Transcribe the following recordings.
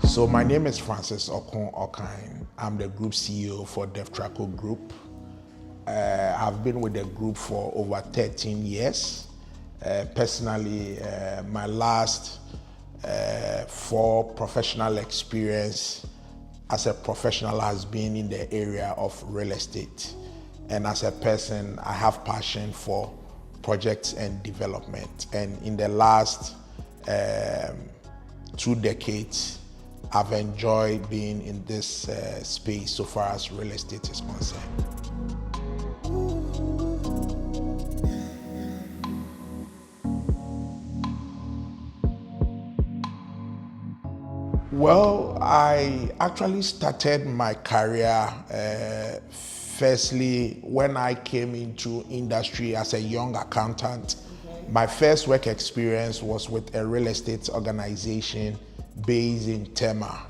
So my name is Okoh Okai. I'm the Group CEO for Devtraco Group. I've been with the group for over 13 years. Personally, my last 4 professional experience as a professional has been in the area of real estate. And as a person, I have passion for projects and development. And in the last 2 decades, I've enjoyed being in this space so far as real estate is concerned. Well, I actually started my career firstly when I came into industry as a young accountant. My first work experience was with a real estate organization based in Tema.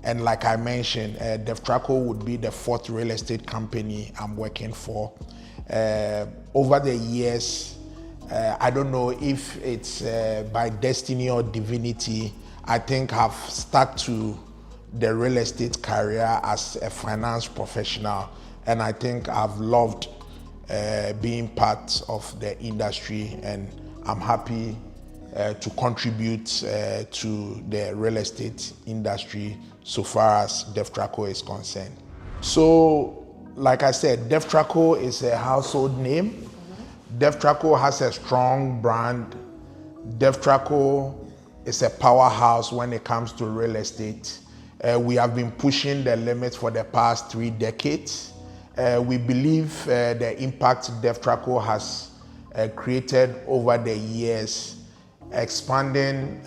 And like I mentioned, Devtraco would be the 4th real estate company I'm working for. Over the years, I don't know if it's by destiny or divinity, I think I've stuck to the real estate career as a finance professional. And I think I've loved being part of the industry, and I'm happy to contribute to the real estate industry so far as Devtraco is concerned. So, like I said, Devtraco is a household name. Devtraco has a strong brand. Devtraco is a powerhouse when it comes to real estate. We have been pushing the limits for the past 3 decades. We believe the impact Devtraco has created over the years, expanding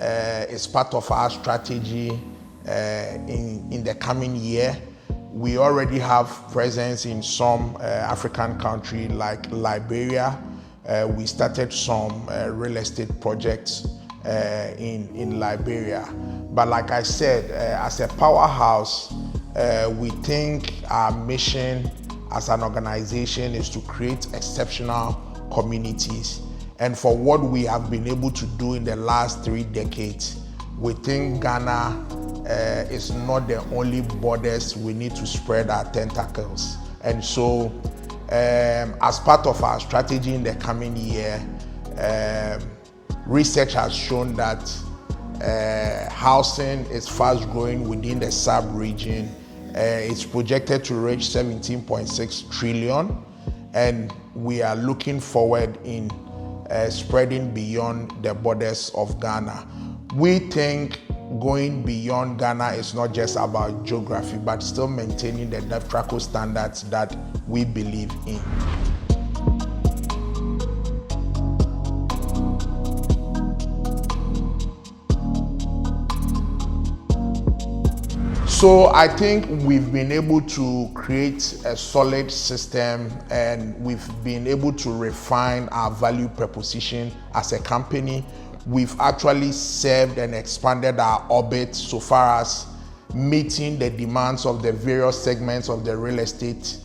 is part of our strategy in the coming year. We already have presence in some African countries like Liberia. We started some real estate projects in Liberia. But like I said, as a powerhouse, we think our mission as an organization is to create exceptional communities. And for what we have been able to do in the last 3 decades, we think Ghana is not the only borders we need to spread our tentacles. And so, as part of our strategy in the coming year, research has shown that housing is fast growing within the sub-region. It's projected to reach 17.6 trillion, and we are looking forward in spreading beyond the borders of Ghana. We think going beyond Ghana is not just about geography, but still maintaining the Devtraco standards that we believe in. So I think we've been able to create a solid system, and we've been able to refine our value proposition as a company. We've actually served and expanded our orbit so far as meeting the demands of the various segments of the real estate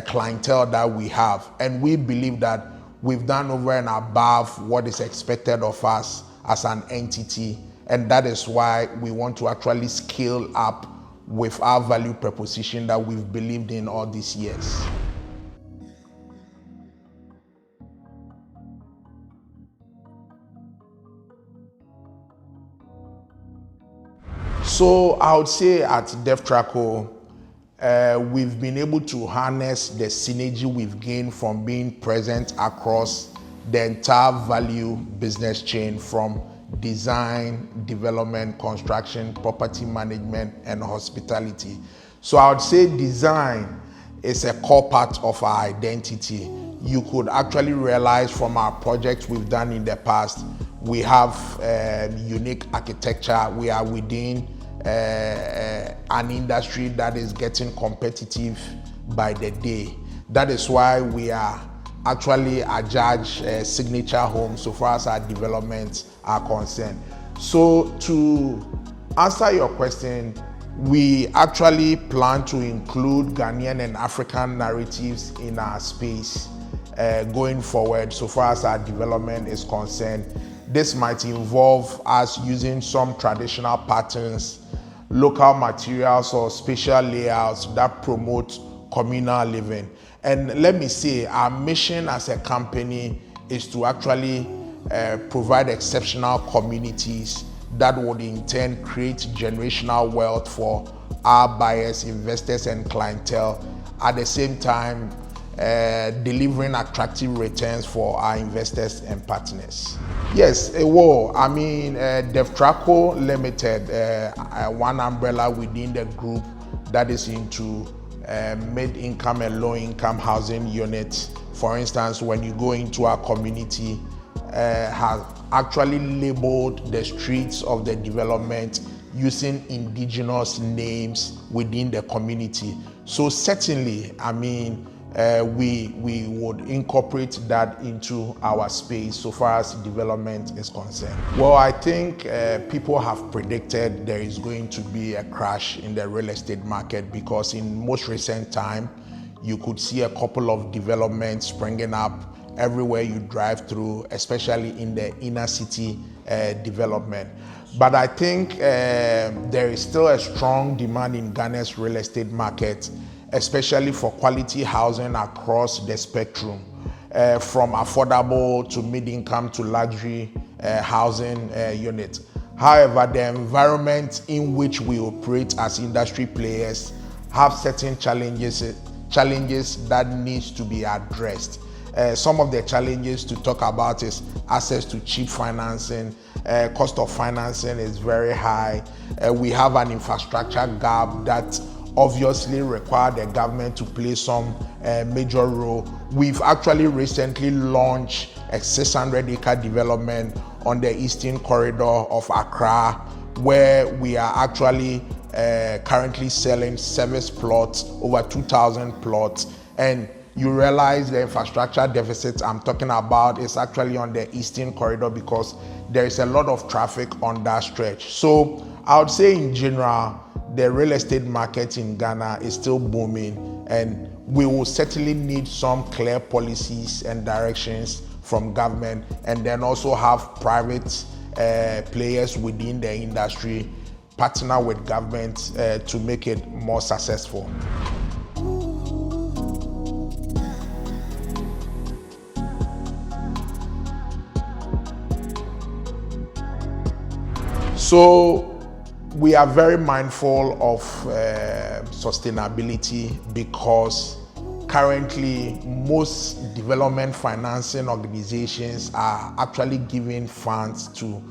clientele that we have. And we believe that we've done over and above what is expected of us as an entity. And that is why we want to actually scale up with our value proposition that we've believed in all these years. So I would say at Devtraco, we've been able to harness the synergy we've gained from being present across the entire value business chain, from design, development, construction, property management, and hospitality. So I would say design is a core part of our identity. You could actually realize from our projects we've done in the past, we have unique architecture. We are within an industry that is getting competitive by the day. That is why we are actually adjudged signature homes so far as our developments are concerned. So to answer your question, we actually plan to include Ghanaian and African narratives in our space going forward so far as our development is concerned. This might involve us using some traditional patterns local materials or spatial layouts that promote communal living. And let me say, our mission as a company is to actually provide exceptional communities that would in turn create generational wealth for our buyers, investors, and clientele, at the same time delivering attractive returns for our investors and partners. Yes, well, I mean, Devtraco Limited, one umbrella within the group that is into mid-income and low-income housing units. For instance, when you go into our community, has actually labeled the streets of the development using indigenous names within the community. So certainly, I mean, we would incorporate that into our space so far as development is concerned. Well, I think people have predicted there is going to be a crash in the real estate market, because in most recent time, you could see a couple of developments springing up everywhere you drive through, especially in the inner city development. But I think there is still a strong demand in Ghana's real estate market, especially for quality housing across the spectrum, from affordable to mid-income to luxury housing units. However, the environment in which we operate as industry players have certain challenges that needs to be addressed. Some of the challenges to talk about is access to cheap financing. Cost of financing is very high. We have an infrastructure gap that obviously require the government to play some major role. We've actually recently launched a 600-acre development on the eastern corridor of Accra, where we are actually currently selling service plots, over 2,000 plots. And you realize the infrastructure deficit I'm talking about is actually on the eastern corridor, because there is a lot of traffic on that stretch. So I would say in general, the real estate market in Ghana is still booming, and we will certainly need some clear policies and directions from government, and then also have private players within the industry partner with government to make it more successful. So we are very mindful of sustainability, because currently most development financing organizations are actually giving funds to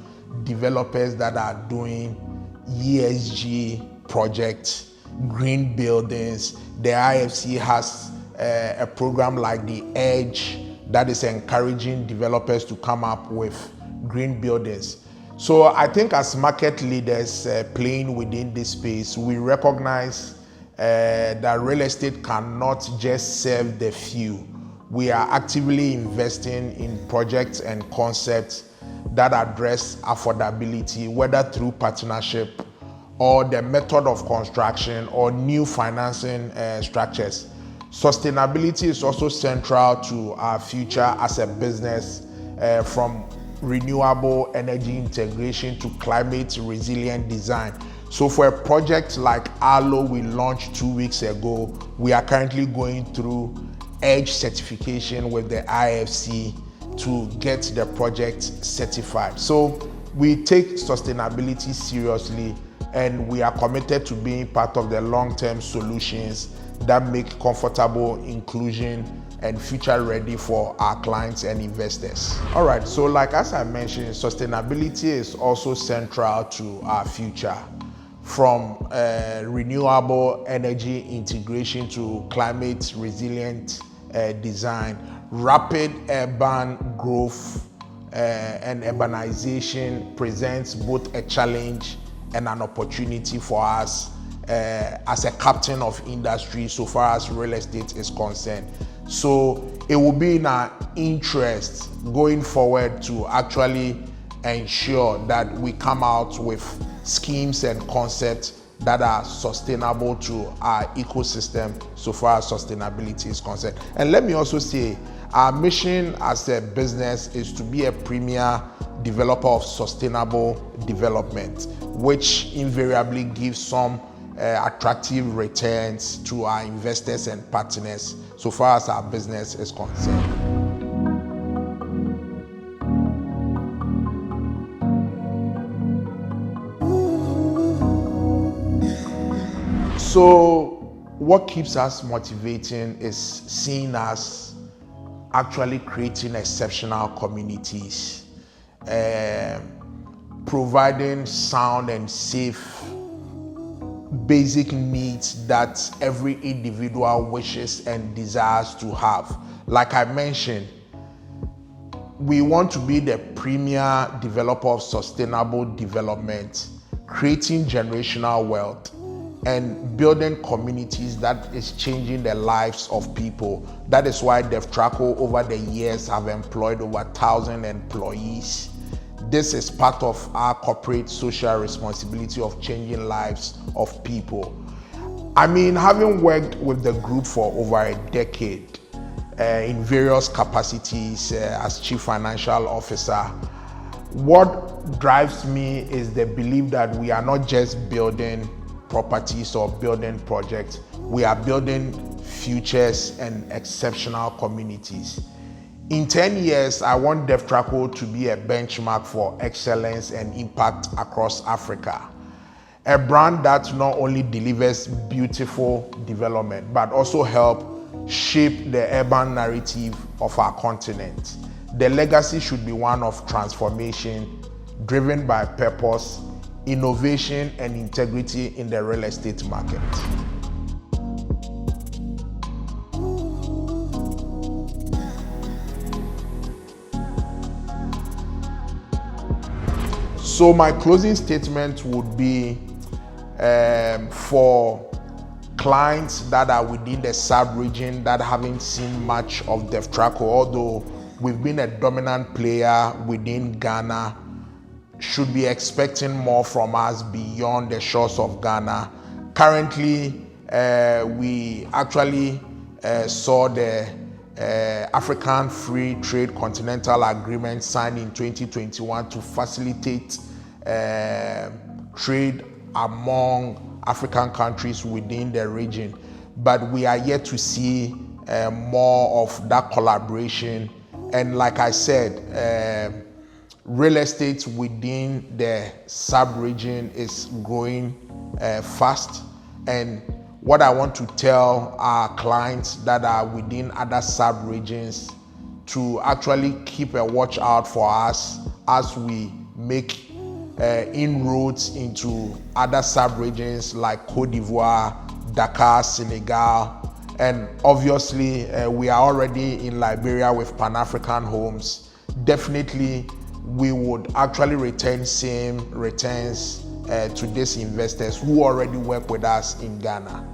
developers that are doing ESG projects, green buildings. The IFC has a program like the Edge that is encouraging developers to come up with green buildings. So I think as market leaders playing within this space, we recognize that real estate cannot just serve the few. We are actively investing in projects and concepts that address affordability, whether through partnership or the method of construction or new financing structures. Sustainability is also central to our future as a business, from renewable energy integration to climate resilient design. So for a project like Arlo we launched 2 weeks ago, we are currently going through EDGE certification with the IFC to get the project certified. So we take sustainability seriously, and we are committed to being part of the long-term solutions that make comfortable inclusion and future ready for our clients and investors. All right, so like as I mentioned, sustainability is also central to our future, from renewable energy integration to climate resilient design. Rapid urban growth and urbanization presents both a challenge and an opportunity for us as a captain of industry so far as real estate is concerned. So it will be in our interest going forward to actually ensure that we come out with schemes and concepts that are sustainable to our ecosystem so far as sustainability is concerned. And let me also say, our mission as a business is to be a premier developer of sustainable development, which invariably gives some attractive returns to our investors and partners so far as our business is concerned. So what keeps us motivating is seeing us actually creating exceptional communities, providing sound and safe basic needs that every individual wishes and desires to have. Like I mentioned, we want to be the premier developer of sustainable development, creating generational wealth and building communities that is changing the lives of people. That is why Devtraco over the years have employed over 1,000 employees. This is part of our corporate social responsibility of changing lives of people. I mean, having worked with the group for over a decade in various capacities as Chief Financial Officer, what drives me is the belief that we are not just building properties or building projects, we are building futures and exceptional communities. In 10 years, I want Devtraco to be a benchmark for excellence and impact across Africa. A brand that not only delivers beautiful development, but also help shape the urban narrative of our continent. The legacy should be one of transformation, driven by purpose, innovation, and integrity in the real estate market. So my closing statement would be for clients that are within the sub-region that haven't seen much of Devtraco, although we've been a dominant player within Ghana, should be expecting more from us beyond the shores of Ghana. Currently, we actually saw the African Free Trade Continental Agreement signed in 2021 to facilitate trade among African countries within the region. But we are yet to see more of that collaboration. And like I said, real estate within the sub-region is growing fast. And what I want to tell our clients that are within other sub-regions to actually keep a watch out for us as we make inroads into other sub-regions like Côte d'Ivoire, Dakar, Senegal, and obviously we are already in Liberia with Pan-African homes. Definitely we would actually return same returns to these investors who already work with us in Ghana.